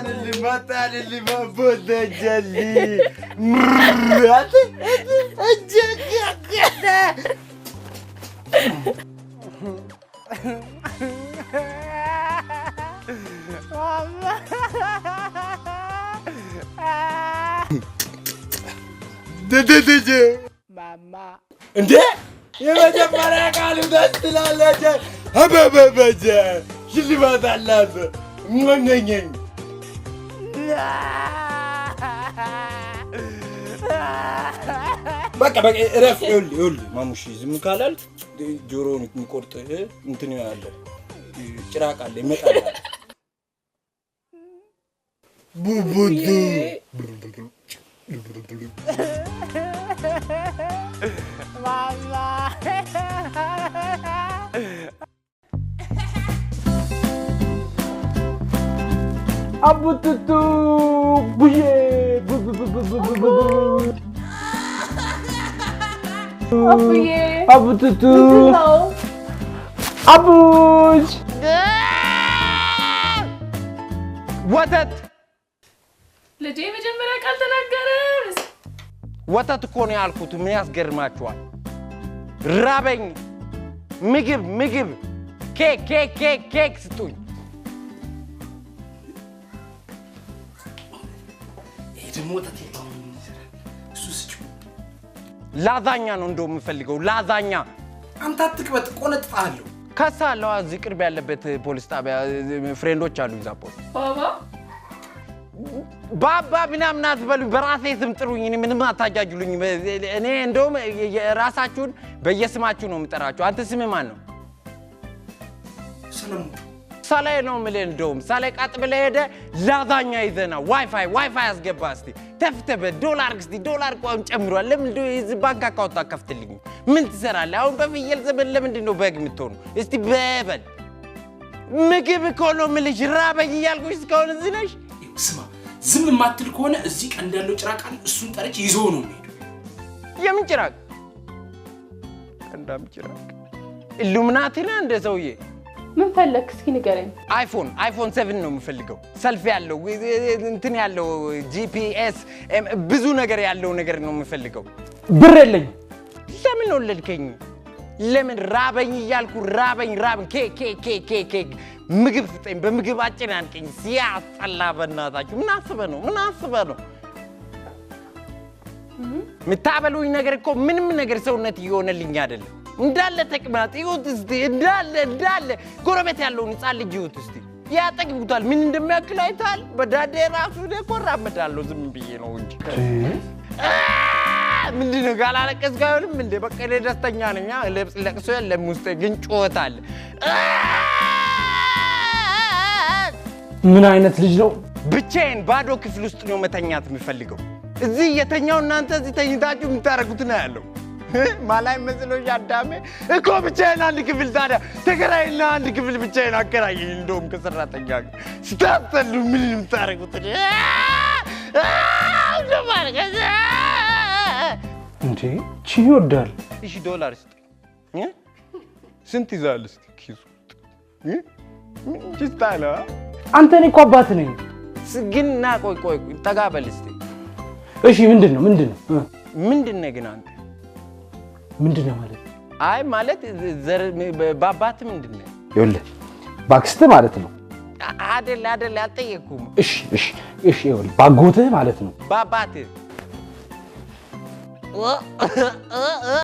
اللي ما بود جلي مرات اجك كده ماما انت يا مجمرة قالوا دست لالجا هبا بجا شو اللي ما تعلافه منين በቃ እረፍ ይኸውልህ ማሙሽ ዝም ካላል ጆሮውን የሚቆርጥህ እንትን ያለ ጭራቅ አለ ይመጣል ቡቡዱ ማማ አቡቱቱ ቡዬ አቡዬ አቡቱቱ አቡጅ ወተት ልጄ መጀመሪያ ቃል ተናገረ ወተት እኮ ነው ያልኩት ምን ያስገርማችኋል ራበኝ ምግብ ኬክ ስጡኝ ወተት ላዛኛ ነው እንደው የምፈልገው ላዛኛ አንተ አትቅበጥ ቆነጥፋለሁ ከሳለው እዚህ ቅርብ ያለበት ፖሊስ ጣቢያ ፍሬንዶች አሉ ዛፖል ባባ ምናምን አትበሉኝ በራሴ ስም ጥሩኝ እኔ ምንም አታጃጅሉኝ እኔ እንደውም ራሳችሁን በየስማችሁ ነው የምጠራችሁ አንተ ስም ማን ነው ሰለሞን ሳላይ ነው ምለ እንደውም ሳላይ ቃጥ ብለ ሄደ ላዛኛ ይዘና ዋይፋይ ያስገባ እስቲ ተፍተበ ዶላር እስቲ ዶላር ቋም ጨምሯል ለምን እንደዚህ ባንክ አካውንት አከፍትልኝ ምን ትሰራለህ አሁን በፍየል ዘመን ለምንድን ነው በግ የምትሆኑ እስቲ በበል ምግብ ኮሎ ምልሽ ራበኝ ይያልኩሽ እስካሁን እዚህ ነሽ ስማ ዝም ማትል ከሆነ እዚህ ቀን እንዳለው ጭራቅ አለ እሱን ጠርጭ ይዘው ነው የሚሄዱ የምን ጭራቅ እንዳም ጭራቅ ኢሉሚናቲ ነው እንደ ሰውዬ ምን ፈለክ እስኪ ንገረኝ አይፎን 7 ነው የምፈልገው ሰልፊ ያለው እንትን ያለው ጂፒኤስ ብዙ ነገር ያለው ነገር ነው የምፈልገው ብር የለኝ ለምን ወለድከኝ ለምን ራበኝ ይያልኩ ራበኝ ኬክ ምግብ ፍጠኝ በምግብ አጨናንቀኝ ሲያስጠላ በእናታችሁ ምን አስበህ ነው ምታበሉኝ ነገር እኮ ምንም ነገር ሰውነት ይሆነልኝ አይደለም እንዳለ ተቅማጥ ይሁት እስቲ እንዳለ ጎረቤት ያለው ንጻል ልጅ ይሁት እስቲ ያጠግቡታል ምን እንደሚያክል አይታል በዳዴ ራሱ ደቆራመዳለው ዝም ብዬ ነው እንጂ ምንድነው ጋላለቀስ ጋርም እንደ በቀለ ደስተኛ ነኝ ለቅሶ የለም ውስጥ ግን ጮታል ምን አይነት ልጅ ነው ብቻዬን ባዶ ክፍል ውስጥ ነው መተኛት የምፈልገው እዚህ የተኛው እናንተ እዚህ ተኝታችሁ ምታረጉት ነው ያለው ማላይ መስሎ ያዳሜ እኮ ብቻዬን አንድ ክፍል ታዲያ ተከራይና አንድ ክፍል ብቻዬን አከራይ እንደውም ከሰራተኛ ስታጠሉ ምን ምታረጉት እንዴ ቺ ይወዳል እሺ ዶላር ስጥ ስንት ይዛል እስቲ ኪሱ ጅስታላ አንተ ነህ እኮ አባት ነኝ ግን ቆይ ተጋበል እስቲ እሺ ምንድነው ምንድነው ግን አንተ ምንድነው ማለት አይ ማለት ባባት ምንድነው ይኸውልህ ባክስት ማለት ነው አይደል አልጠየኩም እሺ ይኸውልህ ባጎትህ ማለት ነው ባባትህ